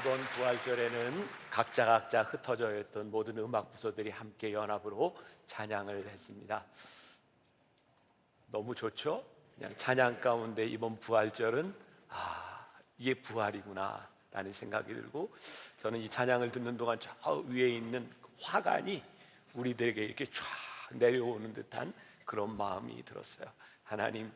이번 부활절에는 각자 흩어져 있던 모든 음악 부서들이 함께 연합으로 찬양을 했습니다. 너무 좋죠? 그냥 찬양 가운데 이번 부활절은 이게 부활이구나 라는 생각이 들고, 저는 이 찬양을 듣는 동안 저 위에 있는 화관이 우리들에게 이렇게 쫙 내려오는 듯한 그런 마음이 들었어요. 하나님,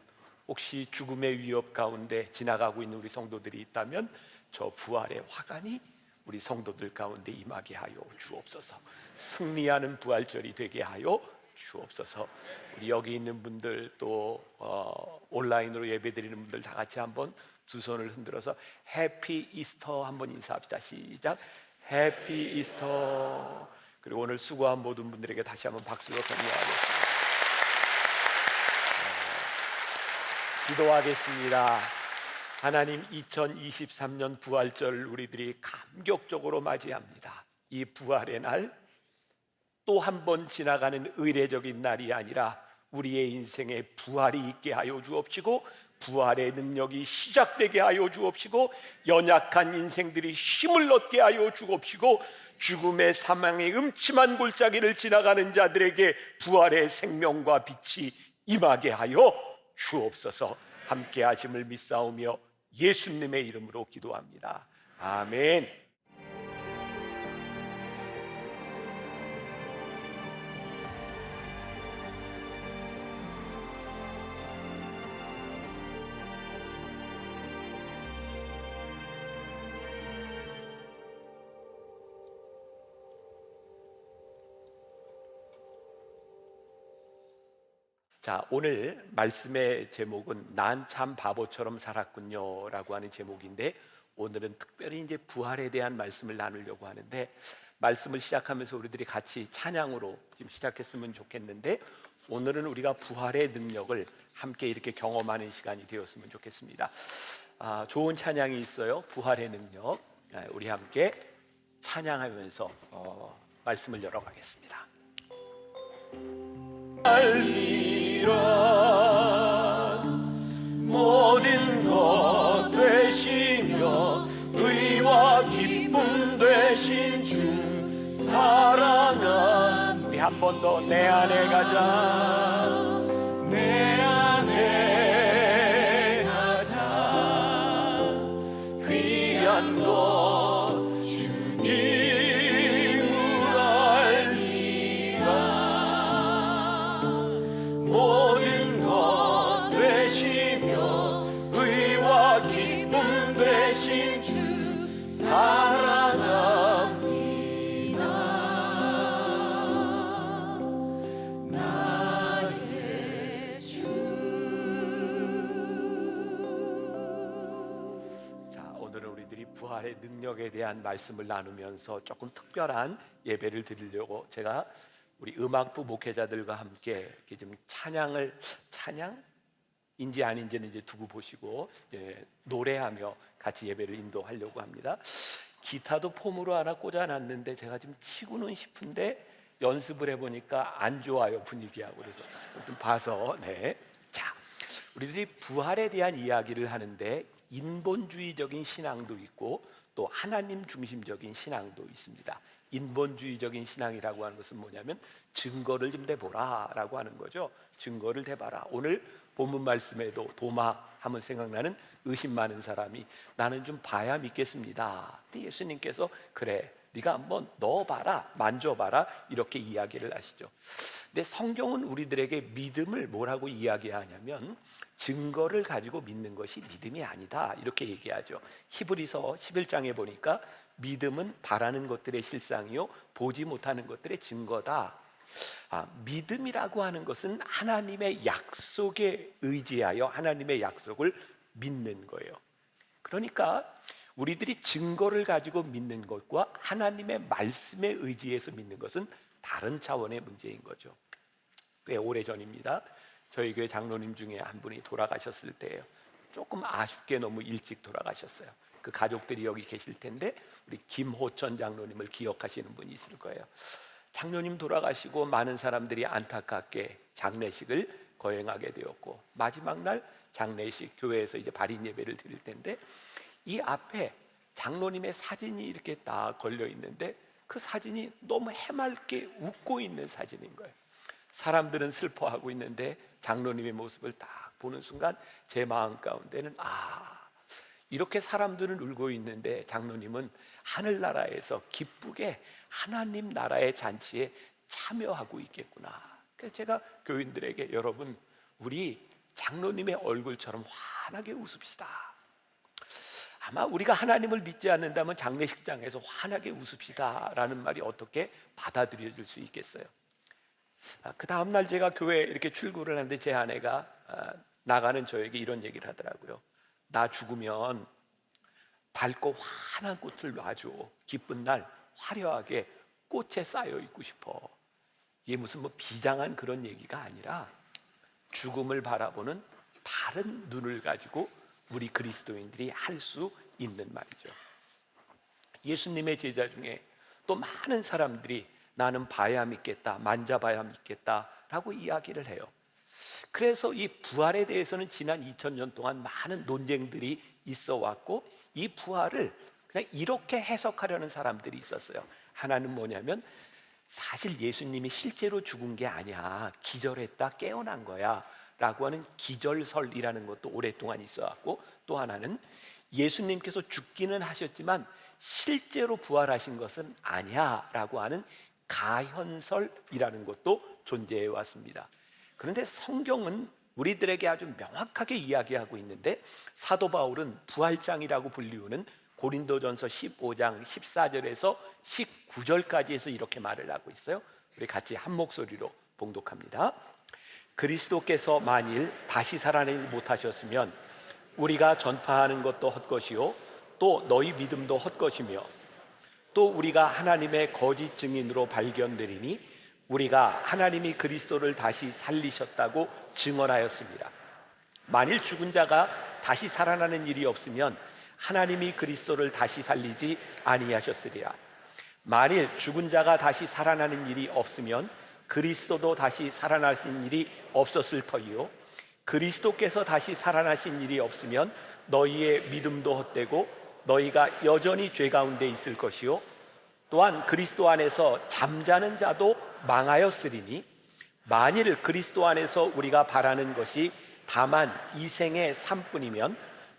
혹시 죽음의 위협 가운데 지나가고 있는 우리 성도들이 있다면 저 부활의 화관이 우리 성도들 가운데 임하게 하여 주옵소서. 승리하는 부활절이 되게 하여 주옵소서. 우리 여기 있는 분들 또 온라인으로 예배드리는 분들 다 같이 한번 두 손을 흔들어서 해피 이스터 한번 인사합시다. 시작. 해피 이스터. 그리고 오늘 수고한 모든 분들에게 다시 한번 박수로 격려하겠습니다. 기도하겠습니다. 하나님, 2023년 부활절 우리들이 감격적으로 맞이합니다. 이 부활의 날, 또 한 번 지나가는 의례적인 날이 아니라 우리의 인생에 부활이 있게 하여 주옵시고, 부활의 능력이 시작되게 하여 주옵시고, 연약한 인생들이 힘을 얻게 하여 주옵시고, 죽음의 사망의 음침한 골짜기를 지나가는 자들에게 부활의 생명과 빛이 임하게 하여 주옵소서. 함께 하심을 믿사오며 예수님의 이름으로 기도합니다. 아멘. 자, 오늘 말씀의 제목은 난 참 바보처럼 살았군요 라고 하는 제목인데, 오늘은 특별히 이제 부활에 대한 말씀을 나누려고 하는데, 말씀을 시작하면서 우리들이 같이 찬양으로 지금 시작했으면 좋겠는데, 오늘은 우리가 부활의 능력을 함께 이렇게 경험하는 시간이 되었으면 좋겠습니다. 좋은 찬양이 있어요. 부활의 능력. 우리 함께 찬양하면서 말씀을 열어가겠습니다. 모든 것 되시며 의와 기쁨 되신 주 사랑함. 우리 한 번 더 내 안에 가자. 내 안에 가자. 귀한 것 주님을 알리라. 모든 것 되시며 의와 기쁨 되신 주 사랑합니다. 나의 주. 자, 오늘은 우리들이 부활의 능력에 대한 말씀을 나누면서 조금 특별한 예배를 드리려고 제가 우리 음악부 목회자들과 함께 이렇게 좀 찬양인지 아닌지는 이제 두고 보시고, 노래하며 같이 예배를 인도하려고 합니다. 기타도 폼으로 하나 꽂아놨는데 제가 지금 치고는 싶은데 연습을 해보니까 안 좋아요, 분위기하고. 그래서 좀 봐서. 자, 우리들이 부활에 대한 이야기를 하는데 인본주의적인 신앙도 있고 또 하나님 중심적인 신앙도 있습니다. 인본주의적인 신앙이라고 하는 것은 뭐냐면 증거를 좀 대보라 라고 하는 거죠. 증거를 대봐라. 오늘 본문 말씀에도 도마 하면 생각나는 의심 많은 사람이 나는 좀 봐야 믿겠습니다. 근데 예수님께서 그래, 네가 한번 넣어봐라, 만져봐라 이렇게 이야기를 하시죠. 근데 성경은 우리들에게 믿음을 뭐라고 이야기하냐면 증거를 가지고 믿는 것이 믿음이 아니다 이렇게 얘기하죠. 히브리서 11장에 보니까 믿음은 바라는 것들의 실상이요 보지 못하는 것들의 증거다. 믿음이라고 하는 것은 하나님의 약속에 의지하여 하나님의 약속을 믿는 거예요. 그러니까 우리들이 증거를 가지고 믿는 것과 하나님의 말씀에 의지해서 믿는 것은 다른 차원의 문제인 거죠. 꽤 오래전입니다. 저희 교회 장로님 중에 한 분이 돌아가셨을 때예요. 조금 아쉽게 너무 일찍 돌아가셨어요. 그 가족들이 여기 계실 텐데 우리 김호천 장로님을 기억하시는 분이 있을 거예요. 장로님 돌아가시고 많은 사람들이 안타깝게 장례식을 거행하게 되었고, 마지막 날 장례식 교회에서 이제 발인 예배를 드릴 텐데 이 앞에 장로님의 사진이 이렇게 딱 걸려 있는데 그 사진이 너무 해맑게 웃고 있는 사진인 거예요. 사람들은 슬퍼하고 있는데 장로님의 모습을 딱 보는 순간 제 마음 가운데는 이렇게 사람들은 울고 있는데 장로님은 하늘나라에서 기쁘게 하나님 나라의 잔치에 참여하고 있겠구나. 그래서 제가 교인들에게 여러분, 우리 장로님의 얼굴처럼 환하게 웃읍시다. 아마 우리가 하나님을 믿지 않는다면 장례식장에서 환하게 웃읍시다 라는 말이 어떻게 받아들여질 수 있겠어요? 그 다음날 제가 교회에 이렇게 출근을 하는데 제 아내가 나가는 저에게 이런 얘기를 하더라고요. 나 죽으면 밝고 환한 꽃을 놔줘. 기쁜 날 화려하게 꽃에 쌓여 있고 싶어. 이게 무슨 비장한 그런 얘기가 아니라 죽음을 바라보는 다른 눈을 가지고 우리 그리스도인들이 할 수 있는 말이죠. 예수님의 제자 중에 또 많은 사람들이 나는 봐야 믿겠다, 만져봐야 믿겠다 라고 이야기를 해요. 그래서 이 부활에 대해서는 지난 2000년 동안 많은 논쟁들이 있어 왔고, 이 부활을 그냥 이렇게 해석하려는 사람들이 있었어요. 하나는 뭐냐면, 사실 예수님이 실제로 죽은 게 아니야, 기절했다 깨어난 거야 라고 하는 기절설이라는 것도 오랫동안 있어 왔고, 또 하나는 예수님께서 죽기는 하셨지만 실제로 부활하신 것은 아니야 라고 하는 가현설이라는 것도 존재해 왔습니다. 그런데 성경은 우리들에게 아주 명확하게 이야기하고 있는데, 사도 바울은 부활장이라고 불리우는 고린도전서 15장 14절에서 19절까지에서 이렇게 말을 하고 있어요. 우리 같이 한 목소리로 봉독합니다. 그리스도께서 만일 다시 살아나지 못하셨으면 우리가 전파하는 것도 헛것이요 또 너희 믿음도 헛것이며, 또 우리가 하나님의 거짓 증인으로 발견되리니 우리가 하나님이 그리스도를 다시 살리셨다고 증언하였습니다. 만일 죽은 자가 다시 살아나는 일이 없으면 하나님이 그리스도를 다시 살리지 아니하셨으리라. 만일 죽은 자가 다시 살아나는 일이 없으면 그리스도도 다시 살아나신 일이 없었을 터이요, 그리스도께서 다시 살아나신 일이 없으면 너희의 믿음도 헛되고 너희가 여전히 죄 가운데 있을 것이요, 또한 그리스도 안에서 잠자는 자도 망하였으리니, 만일 그리스도 안에서 우리가 바라는 것이 다만 이 생의 삶뿐이면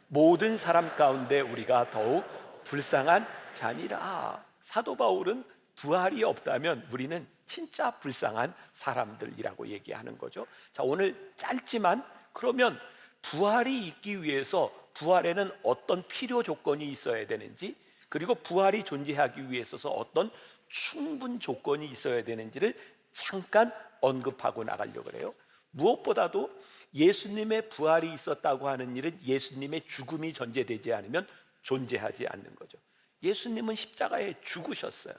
모든 사람 가운데 우리가 더욱 불쌍한 자니라. 사도 바울은 부활이 없다면 우리는 진짜 불쌍한 사람들이라고 얘기하는 거죠. 자, 오늘 짧지만, 그러면 부활이 있기 위해서 부활에는 어떤 필요 조건이 있어야 되는지, 그리고 부활이 존재하기 위해서 어떤 충분 조건이 있어야 되는지를 잠깐 언급하고 나가려고 해요. 무엇보다도 예수님의 부활이 있었다고 하는 일은 예수님의 죽음이 전제되지 않으면 존재하지 않는 거죠. 예수님은 십자가에 죽으셨어요.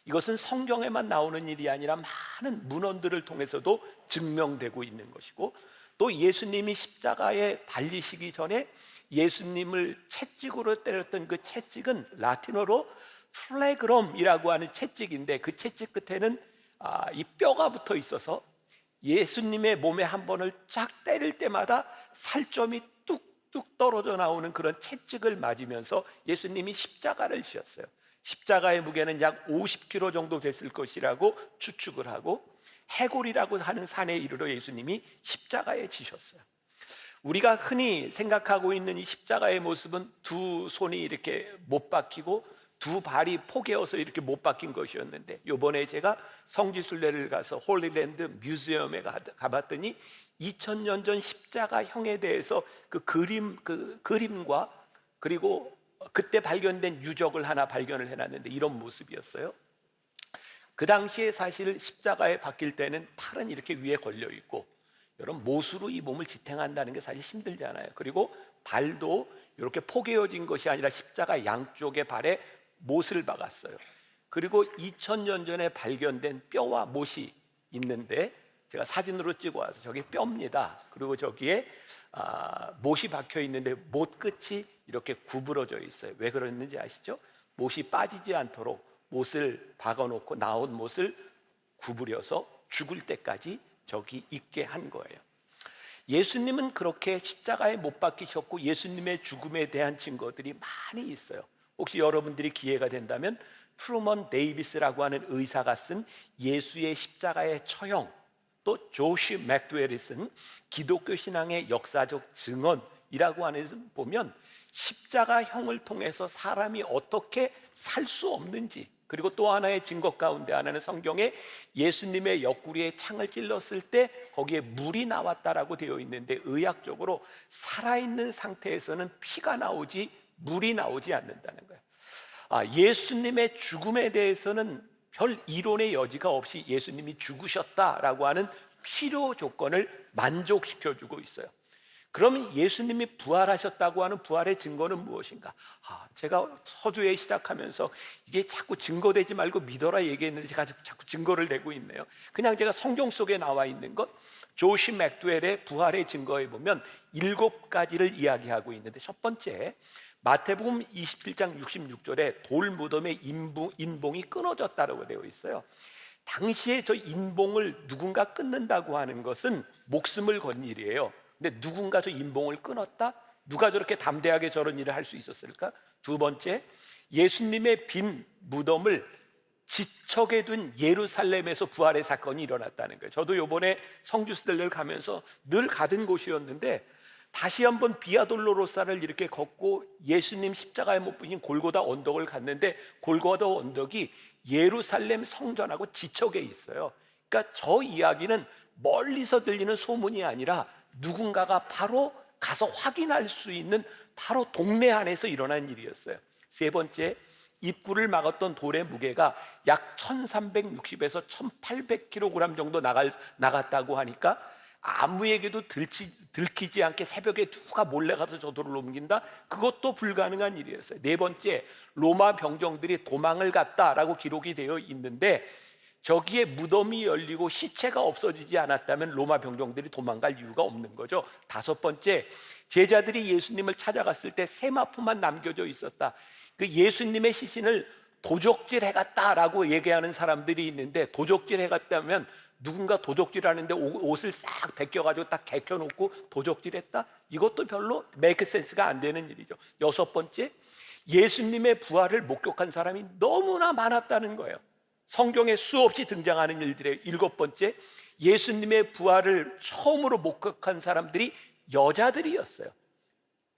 이것은 성경에만 나오는 일이 아니라 많은 문헌들을 통해서도 증명되고 있는 것이고, 또 예수님이 십자가에 달리시기 전에 예수님을 채찍으로 때렸던 그 채찍은 라틴어로 플레그럼이라고 하는 채찍인데, 그 채찍 끝에는 이 뼈가 붙어 있어서 예수님의 몸에 한 번을 쫙 때릴 때마다 살점이 뚝뚝 떨어져 나오는 그런 채찍을 맞으면서 예수님이 십자가를 지었어요. 십자가의 무게는 약 50kg 정도 됐을 것이라고 추측을 하고, 해골이라고 하는 산에 이르러 예수님이 십자가에 지셨어요. 우리가 흔히 생각하고 있는 이 십자가의 모습은 두 손이 이렇게 못 박히고 두 발이 포개어서 이렇게 못 박힌 것이었는데, 이번에 제가 성지순례를 가서 홀리랜드 뮤지엄에 가봤더니 2000년 전 십자가형에 대해서 그 그림과 그리고 그때 발견된 유적을 하나 발견을 해놨는데 이런 모습이었어요. 그 당시에 사실 십자가에 박힐 때는 팔은 이렇게 위에 걸려 있고, 여러분 못으로 이 몸을 지탱한다는 게 사실 힘들잖아요. 그리고 발도 이렇게 포개어진 것이 아니라 십자가 양쪽에 발에 못을 박았어요. 그리고 2000년 전에 발견된 뼈와 못이 있는데, 제가 사진으로 찍어 와서 저게 뼈입니다. 그리고 저기에 못이 박혀 있는데 못 끝이 이렇게 구부러져 있어요. 왜 그랬는지 아시죠? 못이 빠지지 않도록 못을 박아놓고 나온 못을 구부려서 죽을 때까지 저기 있게 한 거예요. 예수님은 그렇게 십자가에 못 박히셨고, 예수님의 죽음에 대한 증거들이 많이 있어요. 혹시 여러분들이 기회가 된다면 트루먼 데이비스라고 하는 의사가 쓴 예수의 십자가의 처형, 또 조시 맥두웰이 쓴 기독교 신앙의 역사적 증언이라고 하는 것을 보면 십자가형을 통해서 사람이 어떻게 살 수 없는지, 그리고 또 하나의 증거 가운데 하나는 성경에 예수님의 옆구리에 창을 찔렀을 때 거기에 물이 나왔다라고 되어 있는데, 의학적으로 살아있는 상태에서는 피가 나오지 물이 나오지 않는다는 거예요. 예수님의 죽음에 대해서는 별 이론의 여지가 없이 예수님이 죽으셨다라고 하는 필요 조건을 만족시켜주고 있어요. 그러면 예수님이 부활하셨다고 하는 부활의 증거는 무엇인가? 제가 서두에 시작하면서 이게 자꾸 증거되지 말고 믿어라 얘기했는데 제가 자꾸 증거를 내고 있네요. 그냥 제가 성경 속에 나와 있는 것, 조시 맥두웰의 부활의 증거에 보면 7가지를 이야기하고 있는데, 첫 번째, 마태복음 27장 66절에 돌 무덤의 인봉이 끊어졌다고 되어 있어요. 당시에 저 인봉을 누군가 끊는다고 하는 것은 목숨을 건 일이에요. 근데 누군가 저 인봉을 끊었다? 누가 저렇게 담대하게 저런 일을 할 수 있었을까? 두 번째, 예수님의 빈 무덤을 지척에 둔 예루살렘에서 부활의 사건이 일어났다는 거예요. 저도 이번에 성주스들을 가면서 늘 가던 곳이었는데 다시 한번 비아돌로로사를 이렇게 걷고 예수님 십자가에 못 박힌 골고다 언덕을 갔는데, 골고다 언덕이 예루살렘 성전하고 지척에 있어요. 그러니까 저 이야기는 멀리서 들리는 소문이 아니라 누군가가 바로 가서 확인할 수 있는 바로 동네 안에서 일어난 일이었어요. 세 번째, 입구를 막았던 돌의 무게가 약 1360에서 1800kg 정도 나갔다고 하니까 아무에게도 들키지 않게 새벽에 누가 몰래 가서 저 돌을 옮긴다? 그것도 불가능한 일이었어요. 네 번째, 로마 병정들이 도망을 갔다라고 기록이 되어 있는데, 저기에 무덤이 열리고 시체가 없어지지 않았다면 로마 병정들이 도망갈 이유가 없는 거죠. 다섯 번째, 제자들이 예수님을 찾아갔을 때 세마포만 남겨져 있었다. 그 예수님의 시신을 도적질 해갔다라고 얘기하는 사람들이 있는데, 도적질 해갔다면 누군가 도적질하는데 옷을 싹 벗겨가지고 딱 개켜놓고 도적질했다? 이것도 별로 메이크 센스가 안 되는 일이죠. 여섯 번째, 예수님의 부활을 목격한 사람이 너무나 많았다는 거예요. 성경에 수없이 등장하는 일들의 일곱 번째, 예수님의 부활을 처음으로 목격한 사람들이 여자들이었어요.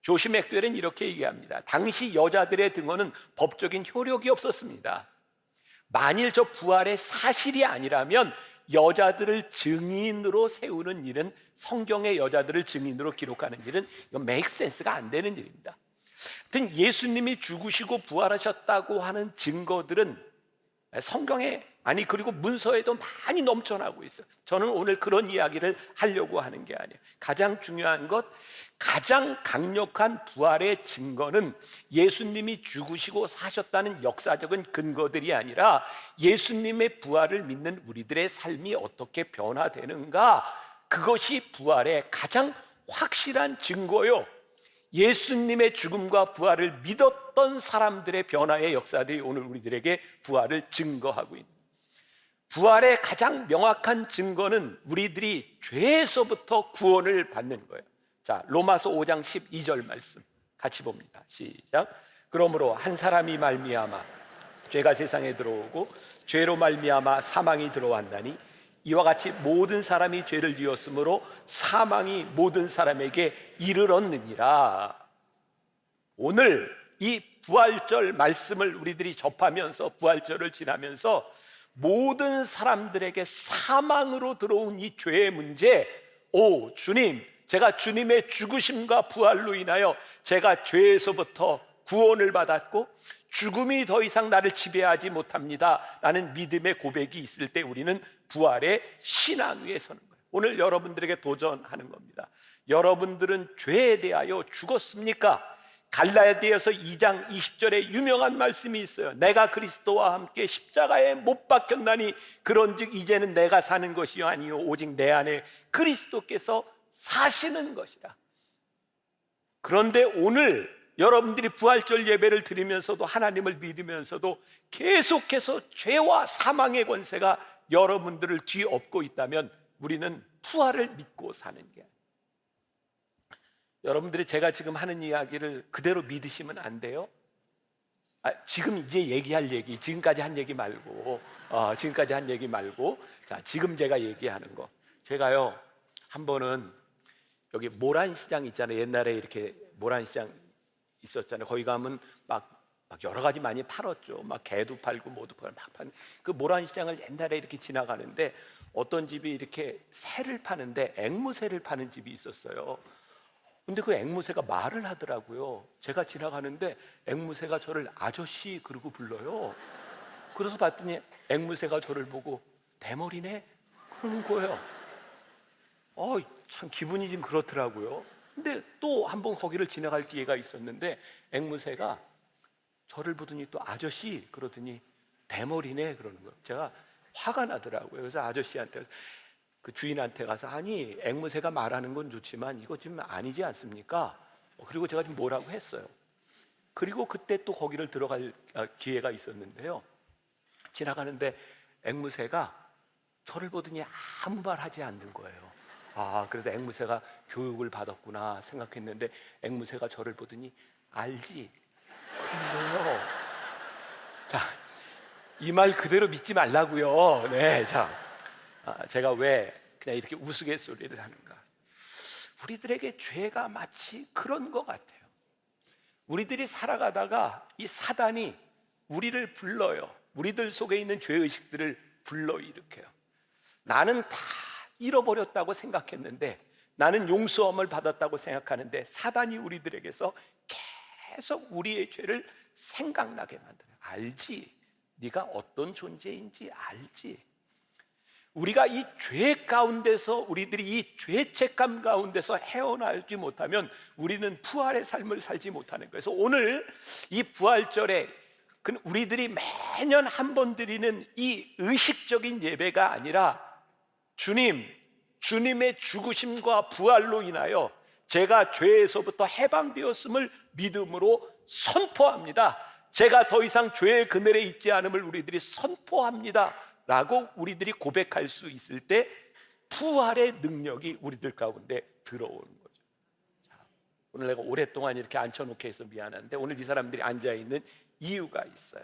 조시 맥두웰은 이렇게 얘기합니다. 당시 여자들의 등원은 법적인 효력이 없었습니다. 만일 저 부활의 사실이 아니라면 여자들을 증인으로 세우는 일은, 성경의 여자들을 증인으로 기록하는 일은 이건 메이크 센스가 안 되는 일입니다. 하여튼 예수님이 죽으시고 부활하셨다고 하는 증거들은 성경에, 그리고 문서에도 많이 넘쳐나고 있어요. 저는 오늘 그런 이야기를 하려고 하는 게 아니에요. 가장 중요한 것, 가장 강력한 부활의 증거는 예수님이 죽으시고 사셨다는 역사적인 근거들이 아니라 예수님의 부활을 믿는 우리들의 삶이 어떻게 변화되는가, 그것이 부활의 가장 확실한 증거요. 예수님의 죽음과 부활을 믿었던 사람들의 변화의 역사들이 오늘 우리들에게 부활을 증거하고 있는, 부활의 가장 명확한 증거는 우리들이 죄에서부터 구원을 받는 거예요. 자, 로마서 5장 12절 말씀 같이 봅니다. 시작. 그러므로 한 사람이 말미암아 죄가 세상에 들어오고 죄로 말미암아 사망이 들어왔나니, 이와 같이 모든 사람이 죄를 지었으므로 사망이 모든 사람에게 이르렀느니라. 오늘 이 부활절 말씀을 우리들이 접하면서, 부활절을 지나면서 모든 사람들에게 사망으로 들어온 이 죄의 문제, 주님, 제가 주님의 죽으심과 부활로 인하여 제가 죄에서부터 구원을 받았고 죽음이 더 이상 나를 지배하지 못합니다 라는 믿음의 고백이 있을 때 우리는 부활의 신앙 위에 서는 거예요. 오늘 여러분들에게 도전하는 겁니다. 여러분들은 죄에 대하여 죽었습니까? 갈라디아서 2장 20절에 유명한 말씀이 있어요. 내가 그리스도와 함께 십자가에 못 박혔나니 그런즉 이제는 내가 사는 것이 아니요 오직 내 안에 그리스도께서 사시는 것이라. 그런데 오늘 여러분들이 부활절 예배를 드리면서도, 하나님을 믿으면서도 계속해서 죄와 사망의 권세가 여러분들을 뒤엎고 있다면 우리는 부활을 믿고 사는 게 아니에요. 여러분들이 제가 지금 하는 이야기를 그대로 믿으시면 안 돼요. 지금 이제 얘기할 얘기, 지금까지 한 얘기 말고, 자, 지금 제가 얘기하는 거. 제가요, 한 번은 여기 모란시장 있잖아요. 옛날에 이렇게 모란시장 있었잖아요. 거기 가면 막 여러 가지 많이 팔았죠. 막 게도 팔고 뭐도 팔고 막 파는 그 모란시장을 옛날에 이렇게 지나가는데 어떤 집이 이렇게 새를 파는데 앵무새를 파는 집이 있었어요. 근데 그 앵무새가 말을 하더라고요. 제가 지나가는데 앵무새가 저를 아저씨 그러고 불러요. 그래서 봤더니 앵무새가 저를 보고 대머리네 그러는 거예요. 참 기분이 좀 그렇더라고요. 근데 또 한 번 거기를 지나갈 기회가 있었는데 앵무새가 저를 보더니 또 아저씨 그러더니 대머리네 그러는 거예요. 제가 화가 나더라고요. 그래서 아저씨한테 그 주인한테 가서 아니 앵무새가 말하는 건 좋지만 이거 지금 아니지 않습니까? 그리고 제가 좀 뭐라고 했어요. 그리고 그때 또 거기를 들어갈 기회가 있었는데요. 지나가는데 앵무새가 저를 보더니 아무 말 하지 않는 거예요. 그래서 앵무새가 교육을 받았구나 생각했는데 앵무새가 저를 보더니 알지? 그런데요. 자, 이 말 그대로 믿지 말라고요. 네, 자, 제가 왜 그냥 이렇게 우스갯소리를 하는가? 우리들에게 죄가 마치 그런 것 같아요. 우리들이 살아가다가 이 사단이 우리를 불러요. 우리들 속에 있는 죄의식들을 불러일으켜요. 나는 다 잃어버렸다고 생각했는데, 나는 용서함을 받았다고 생각하는데 사단이 우리들에게서 계속 우리의 죄를 생각나게 만들어요. 알지? 네가 어떤 존재인지 알지? 우리가 이 죄 가운데서, 우리들이 이 죄책감 가운데서 헤어나지 못하면 우리는 부활의 삶을 살지 못하는 거예요. 그래서 오늘 이 부활절에 우리들이 매년 한 번 드리는 이 의식적인 예배가 아니라 주님의 죽으심과 부활로 인하여 제가 죄에서부터 해방되었음을 믿음으로 선포합니다. 제가 더 이상 죄의 그늘에 있지 않음을 우리들이 선포합니다 라고 우리들이 고백할 수 있을 때 부활의 능력이 우리들 가운데 들어오는 거죠. 자, 오늘 내가 오랫동안 이렇게 앉혀놓게 해서 미안한데 오늘 이 사람들이 앉아있는 이유가 있어요.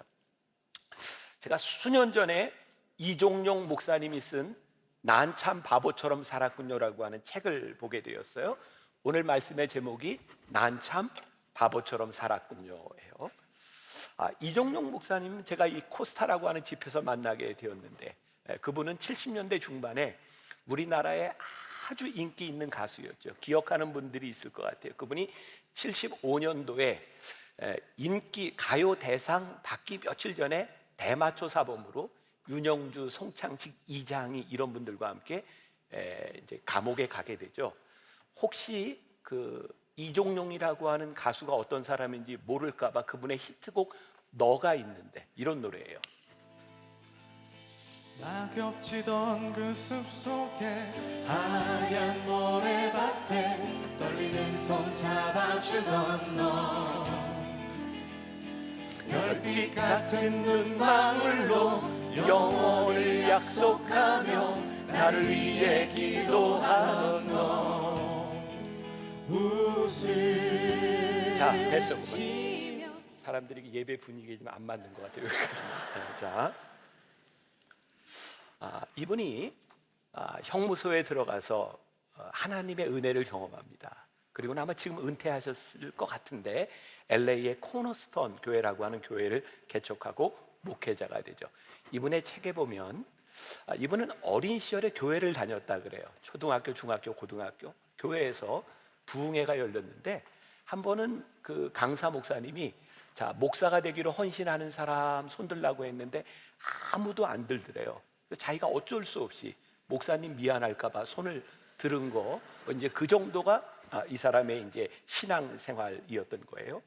제가 수년 전에 이종용 목사님이 쓴 난 참 바보처럼 살았군요라고 하는 책을 보게 되었어요. 오늘 말씀의 제목이 난 참 바보처럼 살았군요예요. 이종용 목사님 제가 이 코스타라고 하는 집에서 만나게 되었는데 그분은 70년대 중반에 우리나라에 아주 인기 있는 가수였죠. 기억하는 분들이 있을 것 같아요. 그분이 75년도에 인기 가요 대상 받기 며칠 전에 대마초 사범으로 윤영주, 송창식, 이장희 이런 분들과 함께 이제 감옥에 가게 되죠. 혹시 그 이종용이라고 하는 가수가 어떤 사람인지 모를까봐 그분의 히트곡 너가 있는데 이런 노래예요. 낙엽치던 그 숲속에 하얀 모래밭에 떨리는 손 잡아주던 너 별빛 같은 눈망울로 영원을 약속하며 나를 위해 기도하던 너. 자, 됐어. 사람들이 예배 분위기에 좀 안 맞는 것 같아요. 자, 이분이 형무소에 들어가서 하나님의 은혜를 경험합니다. 그리고 아마 지금 은퇴하셨을 것 같은데 LA의 코너스톤 교회라고 하는 교회를 개척하고 목회자가 되죠. 이분의 책에 보면 이분은 어린 시절에 교회를 다녔다 그래요. 초등학교, 중학교, 고등학교 교회에서 부흥회가 열렸는데 한 번은 그 강사 목사님이 자 목사가 되기로 헌신하는 사람 손들라고 했는데 아무도 안 들더래요. 자기가 어쩔 수 없이 목사님 미안할까봐 손을 들은 거 이제 그 정도가 이 사람의 이제 신앙 생활이었던 거예요.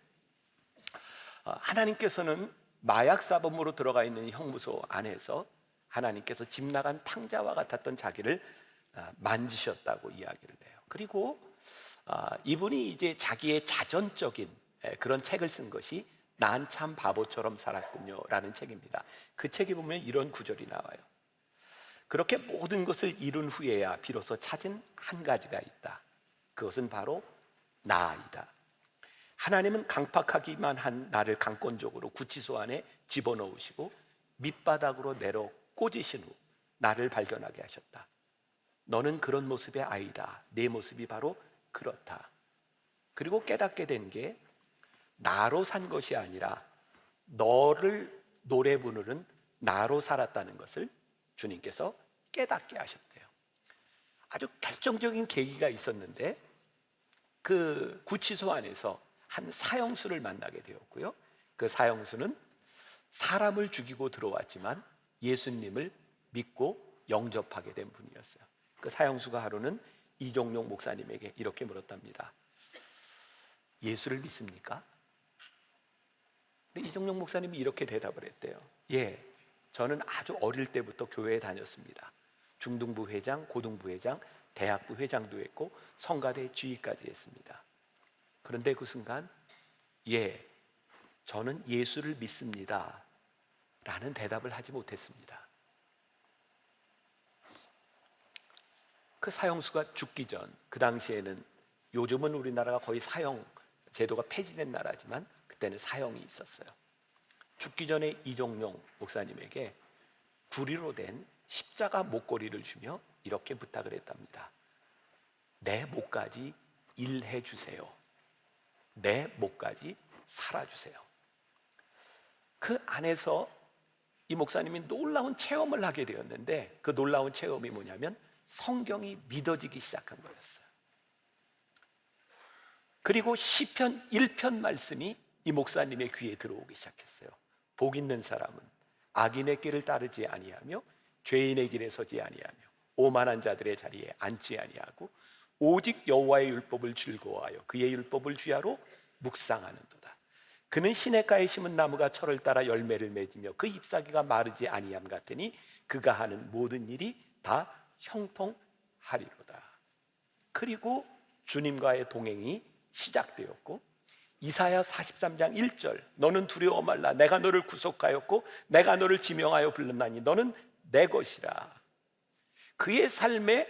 하나님께서는 마약 사범으로 들어가 있는 형무소 안에서 하나님께서 집 나간 탕자와 같았던 자기를 만지셨다고 이야기를 해요. 그리고 이분이 이제 자기의 자전적인 그런 책을 쓴 것이 난 참 바보처럼 살았군요 라는 책입니다. 그 책에 보면 이런 구절이 나와요. 그렇게 모든 것을 이룬 후에야 비로소 찾은 한 가지가 있다. 그것은 바로 나이다. 하나님은 강팍하기만 한 나를 강권적으로 구치소 안에 집어넣으시고 밑바닥으로 내려 꽂으신 후 나를 발견하게 하셨다. 너는 그런 모습의 아이다. 내 모습이 바로 그렇다. 그리고 깨닫게 된 게 나로 산 것이 아니라 너를 노래 부르는 나로 살았다는 것을 주님께서 깨닫게 하셨대요. 아주 결정적인 계기가 있었는데 그 구치소 안에서 한 사형수를 만나게 되었고요. 그 사형수는 사람을 죽이고 들어왔지만 예수님을 믿고 영접하게 된 분이었어요. 그 사형수가 하루는 이종용 목사님에게 이렇게 물었답니다. 예수를 믿습니까? 근데 이종용 목사님이 이렇게 대답을 했대요. 예, 저는 아주 어릴 때부터 교회에 다녔습니다. 중등부 회장, 고등부 회장, 대학부 회장도 했고 성가대 지휘까지 했습니다. 그런데 그 순간 예, 저는 예수를 믿습니다 라는 대답을 하지 못했습니다. 그 사형수가 죽기 전, 그 당시에는 요즘은 우리나라가 거의 사형 제도가 폐지된 나라지만 그때는 사형이 있었어요. 죽기 전에 이종용 목사님에게 구리로 된 십자가 목걸이를 주며 이렇게 부탁을 했답니다. 내 목까지 일해 주세요. 내 목까지 살아주세요. 그 안에서 이 목사님이 놀라운 체험을 하게 되었는데 그 놀라운 체험이 뭐냐면 성경이 믿어지기 시작한 거였어요. 그리고 시편 1편 말씀이 이 목사님의 귀에 들어오기 시작했어요. 복 있는 사람은 악인의 길을 따르지 아니하며 죄인의 길에 서지 아니하며 오만한 자들의 자리에 앉지 아니하고 오직 여호와의 율법을 즐거워하여 그의 율법을 주야로 묵상하는도다. 그는 시냇가에 심은 나무가 철을 따라 열매를 맺으며 그 잎사귀가 마르지 아니함 같으니 그가 하는 모든 일이 다 형통하리로다. 그리고 주님과의 동행이 시작되었고 이사야 43장 1절 너는 두려워 말라 내가 너를 구속하였고 내가 너를 지명하여 불렀나니 너는 내 것이라. 그의 삶에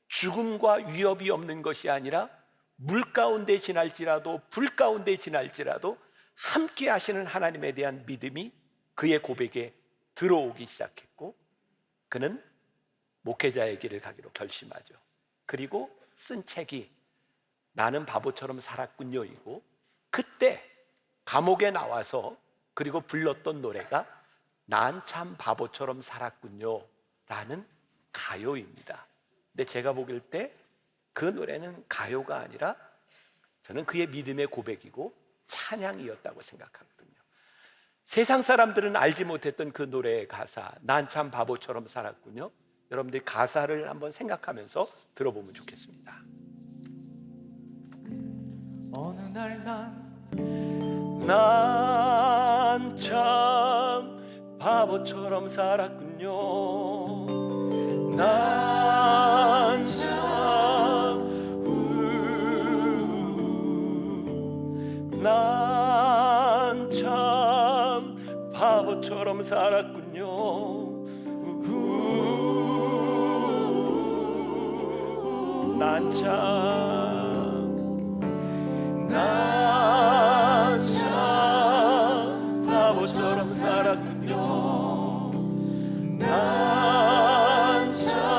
죽음과 위협이 없는 것이 아니라 물 가운데 지날지라도 불 가운데 지날지라도 함께 하시는 하나님에 대한 믿음이 그의 고백에 들어오기 시작했고 그는 목회자의 길을 가기로 결심하죠. 그리고 쓴 책이 나는 바보처럼 살았군요이고 그때 감옥에 나와서 그리고 불렀던 노래가 난 참 바보처럼 살았군요 라는 가요입니다. 근데 제가 보길 때 그 노래는 가요가 아니라 저는 그의 믿음의 고백이고 찬양이었다고 생각하거든요. 세상 사람들은 알지 못했던 그 노래의 가사 난 참 바보처럼 살았군요. 여러분들 가사를 한번 생각하면서 들어보면 좋겠습니다. 어느 날 난 참 바보처럼 살았군요. 난 참 바보처럼 살았군요. 난 참 바보처럼 살았군요. 난 참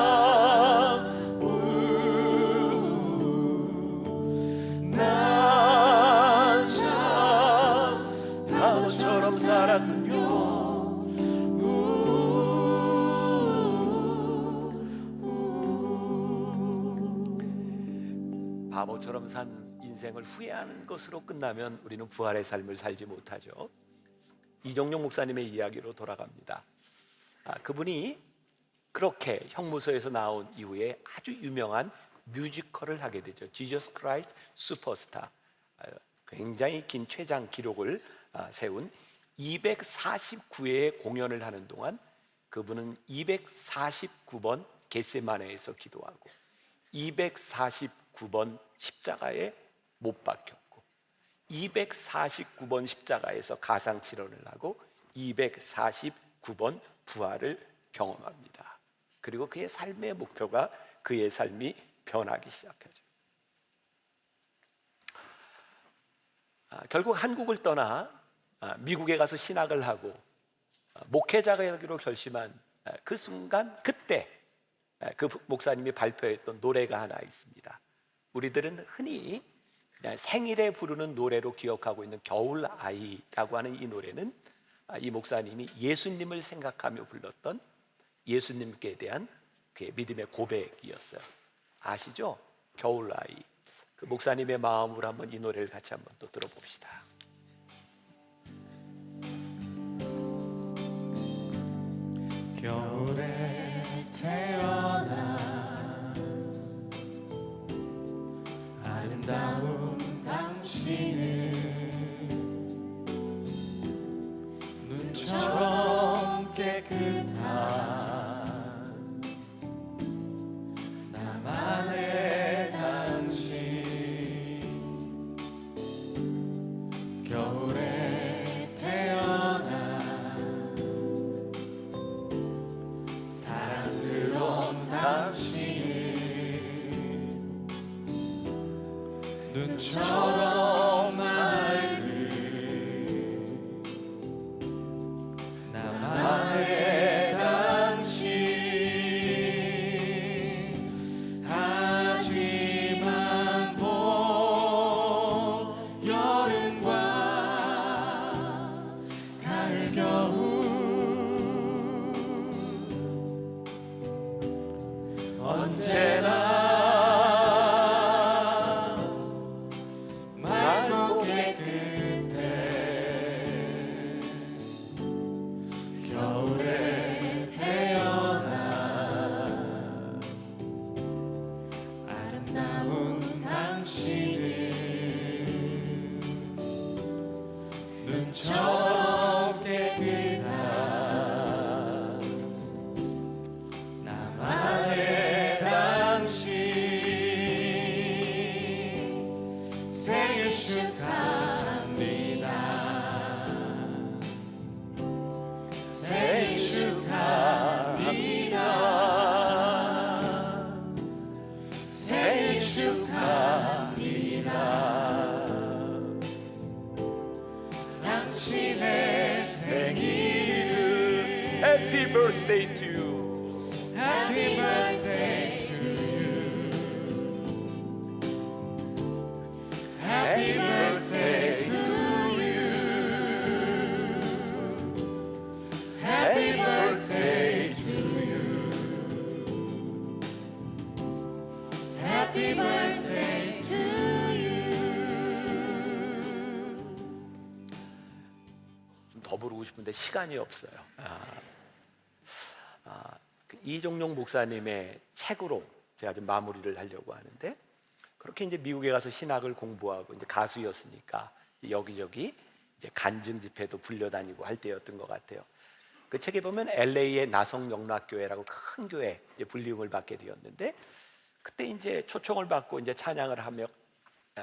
바보처럼 살았군요. 바보처럼 산 인생을 후회하는 것으로 끝나면 우리는 부활의 삶을 살지 못하죠. 이종용 목사님의 이야기로 돌아갑니다. 그분이 그렇게 형무소에서 나온 이후에 아주 유명한 뮤지컬을 하게 되죠. Jesus Christ Superstar. 굉장히 긴 최장 기록을 세운 249회의 공연을 하는 동안 그분은 249번 겟세마네에서 기도하고 249번 십자가에 못 박혔고 249번 십자가에서 가상칠언을 하고 249번 부활을 경험합니다. 그리고 그의 삶의 목표가 그의 삶이 변하기 시작하죠. 결국 한국을 떠나 미국에 가서 신학을 하고 목회자가 되기로 결심한 그 순간, 그때 그 목사님이 발표했던 노래가 하나 있습니다. 우리들은 흔히 그냥 생일에 부르는 노래로 기억하고 있는 겨울 아이라고 하는 이 노래는 이 목사님이 예수님을 생각하며 불렀던 예수님께 대한 그의 믿음의 고백이었어요. 아시죠? 겨울 아이. 그 목사님의 마음으로 한번 이 노래를 같이 한번 또 들어봅시다. 겨울에 태어나 아름다운 당신은 눈처럼 깨끗한 나만의 당신. 겨울에 태어나 사랑스러운 당신은 눈처럼 맑은 나만의 당신. 하지만 봄, 여름과 가을, 겨울 언제나 맑고 깨끗해. 겨울에 태어나 아름다운 당신은 눈처럼 깨끗한 나만의 당신. 생일 축하합니다. 생일 축하합니다. 생일 축하합니다. 당신의 생일을 Happy birthday to you. Happy birthday to you. Happy birthday to you. Happy birthday to you. Happy birthday to you. 좀 더 부르고 싶은데 시간이 없어요. 그 이종용 목사님의 책으로 제가 좀 마무리를 하려고 하는데, 그렇게 이제 미국에 가서 신학을 공부하고 이제 가수였으니까 여기저기 이제 간증 집회도 불려다니고 할 때였던 것 같아요. 그 책에 보면 LA의 나성영락교회라고 큰 교회 이제 불림을 받게 되었는데, 그때 이제 초청을 받고 이제 찬양을 하며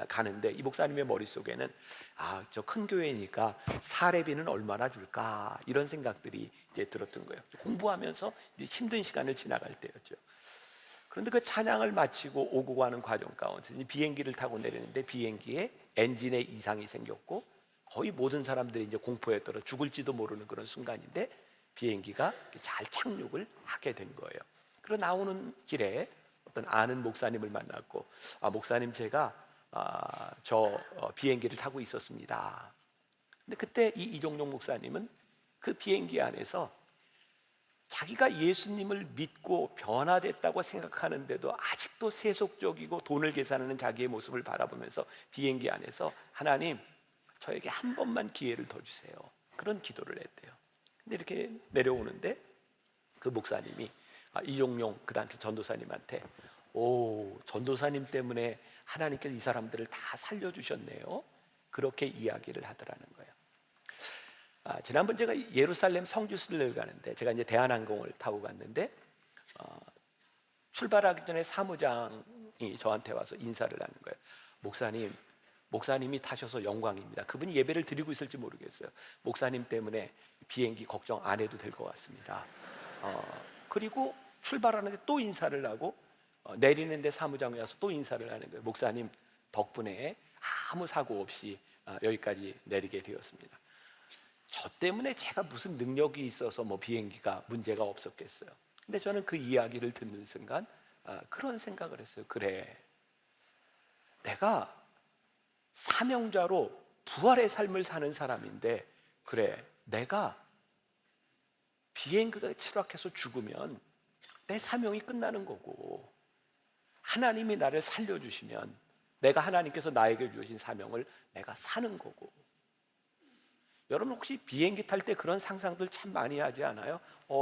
가는데 이 목사님의 머릿속에는 저 큰 교회니까 사례비는 얼마나 줄까 이런 생각들이 이제 들었던 거예요. 공부하면서 이제 힘든 시간을 지나갈 때였죠. 그런데 그 찬양을 마치고 오고 가는 과정 가운데 비행기를 타고 내리는데 비행기에 엔진에 이상이 생겼고 거의 모든 사람들이 이제 공포에 떨어 죽을지도 모르는 그런 순간인데 비행기가 잘 착륙을 하게 된 거예요. 그리고 나오는 길에 어떤 아는 목사님을 만났고, 목사님 제가 비행기를 타고 있었습니다. 근데 그때 이 이종용 목사님은 그 비행기 안에서 자기가 예수님을 믿고 변화됐다고 생각하는데도 아직도 세속적이고 돈을 계산하는 자기의 모습을 바라보면서 비행기 안에서 하나님, 저에게 한 번만 기회를 더 주세요. 그런 기도를 했대요. 근데 이렇게 내려오는데 그 목사님이 이종용 그 당시 전도사님한테 전도사님 때문에 하나님께서 이 사람들을 다 살려주셨네요. 그렇게 이야기를 하더라는 거예요. 지난번 제가 예루살렘 성지순례를 가는데 제가 이제 대한항공을 타고 갔는데 출발하기 전에 사무장이 저한테 와서 인사를 하는 거예요. 목사님이 타셔서 영광입니다. 그분이 예배를 드리고 있을지 모르겠어요. 목사님 때문에 비행기 걱정 안 해도 될 것 같습니다. 그리고 출발하는데 또 인사를 하고 내리는데 사무장이 와서 또 인사를 하는 거예요. 목사님 덕분에 아무 사고 없이 여기까지 내리게 되었습니다. 저 때문에 제가 무슨 능력이 있어서 뭐 비행기가 문제가 없었겠어요. 근데 저는 그 이야기를 듣는 순간 그런 생각을 했어요. 그래, 내가 사명자로 부활의 삶을 사는 사람인데, 그래, 내가 비행기가 추락해서 죽으면 내 사명이 끝나는 거고, 하나님이 나를 살려주시면 내가 하나님께서 나에게 주신 사명을 내가 사는 거고. 여러분 혹시 비행기 탈 때 그런 상상들 참 많이 하지 않아요?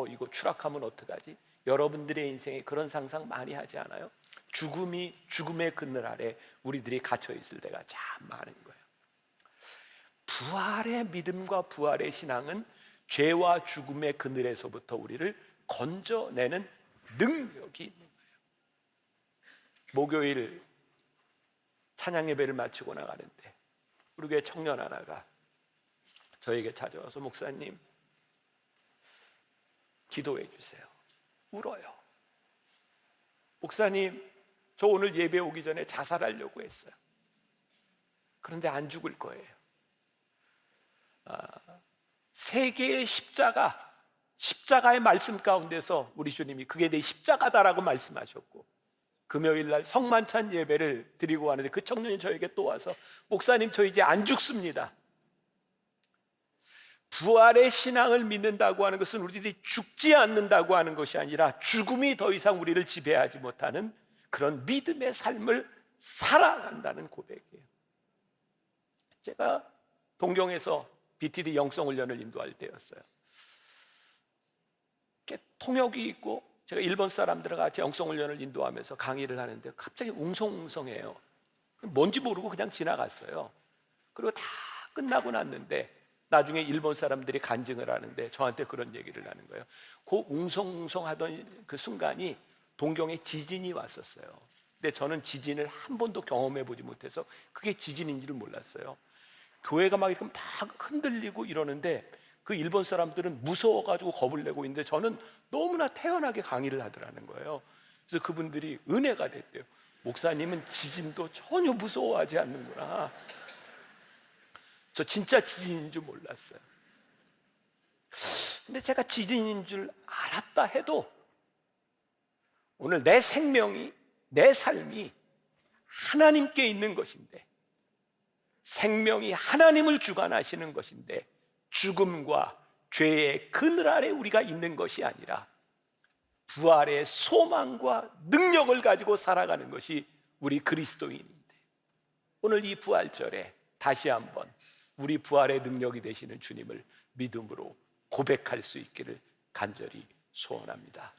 이거 추락하면 어떡하지? 여러분들의 인생에 그런 상상 많이 하지 않아요? 죽음의 그늘 아래 우리들이 갇혀 있을 때가 참 많은 거예요. 부활의 믿음과 부활의 신앙은 죄와 죽음의 그늘에서부터 우리를 건져내는 능력이 있는 거예요. 목요일 찬양 예배를 마치고 나가는데 우리 교회 청년 하나가 저에게 찾아와서, 목사님 기도해 주세요. 울어요. 목사님, 저 오늘 예배 오기 전에 자살하려고 했어요. 그런데 안 죽을 거예요. 세계의 십자가의 말씀 가운데서 우리 주님이 그게 내 십자가다라고 말씀하셨고, 금요일날 성만찬 예배를 드리고 가는데 그 청년이 저에게 또 와서, 목사님 저 이제 안 죽습니다. 부활의 신앙을 믿는다고 하는 것은 우리들이 죽지 않는다고 하는 것이 아니라 죽음이 더 이상 우리를 지배하지 못하는 그런 믿음의 삶을 살아간다는 고백이에요. 제가 동경에서 BTD 영성훈련을 인도할 때였어요. 통역이 있고 제가 일본 사람들과 같이 영성훈련을 인도하면서 강의를 하는데 갑자기 웅성웅성해요. 뭔지 모르고 그냥 지나갔어요. 그리고 다 끝나고 났는데 나중에 일본 사람들이 간증을 하는데 저한테 그런 얘기를 하는 거예요. 그 웅성웅성하던 그 순간이 동경에 지진이 왔었어요. 근데 저는 지진을 한 번도 경험해 보지 못해서 그게 지진인 줄 몰랐어요. 교회가 막 이렇게 막 흔들리고 이러는데 그 일본 사람들은 무서워가지고 겁을 내고 있는데 저는 너무나 태연하게 강의를 하더라는 거예요. 그래서 그분들이 은혜가 됐대요. 목사님은 지진도 전혀 무서워하지 않는구나. 저 진짜 지진인 줄 몰랐어요. 근데 제가 지진인 줄 알았다 해도 오늘 내 생명이, 내 삶이 하나님께 있는 것인데, 생명이 하나님을 주관하시는 것인데, 죽음과 죄의 그늘 아래 우리가 있는 것이 아니라 부활의 소망과 능력을 가지고 살아가는 것이 우리 그리스도인인데, 오늘 이 부활절에 다시 한번 우리 부활의 능력이 되시는 주님을 믿음으로 고백할 수 있기를 간절히 소원합니다.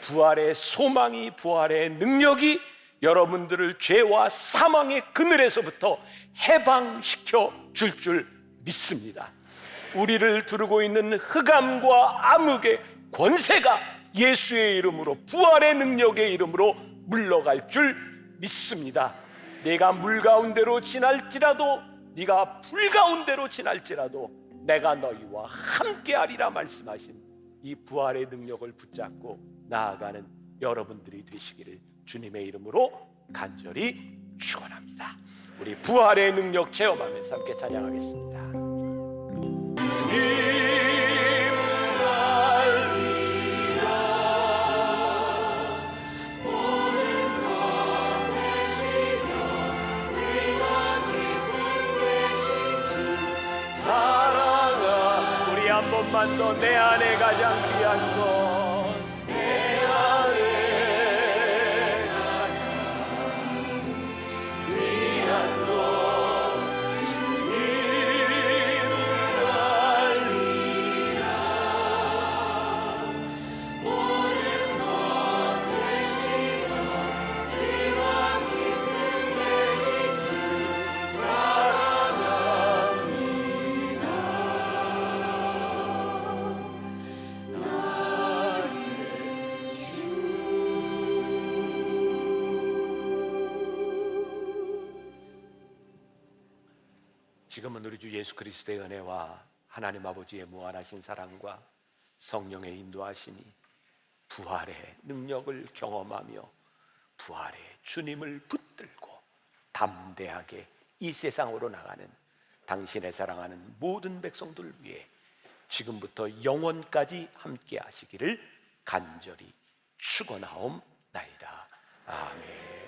부활의 소망이, 부활의 능력이 여러분들을 죄와 사망의 그늘에서부터 해방시켜 줄 믿습니다. 우리를 두르고 있는 흑암과 암흑의 권세가 예수의 이름으로, 부활의 능력의 이름으로 물러갈 줄 믿습니다. 내가 물 가운데로 지날지라도, 네가 불 가운데로 지날지라도 내가 너희와 함께하리라 말씀하신 이 부활의 능력을 붙잡고 나아가는 여러분들이 되시기를 주님의 이름으로 간절히 축원합니다. 우리 부활의 능력 체험하면서 함께 찬양하겠습니다. 사랑아, 우리 한 번만 더 내 안에 가장 귀한 것, 내 안에 가장 귀한 것, 주님을 알리라. 모든 것 되시며 의와 기쁨 되신 주 사랑합니다. 지금은 우리 주 예수 그리스도의 은혜와 하나님 아버지의 무한하신 사랑과 성령의 인도하심이 부활의 능력을 경험하며 부활의 주님을 붙들고 담대하게 이 세상으로 나가는 당신의 사랑하는 모든 백성들 위해 지금부터 영원까지 함께 하시기를 간절히 축원하옵나이다. 아멘.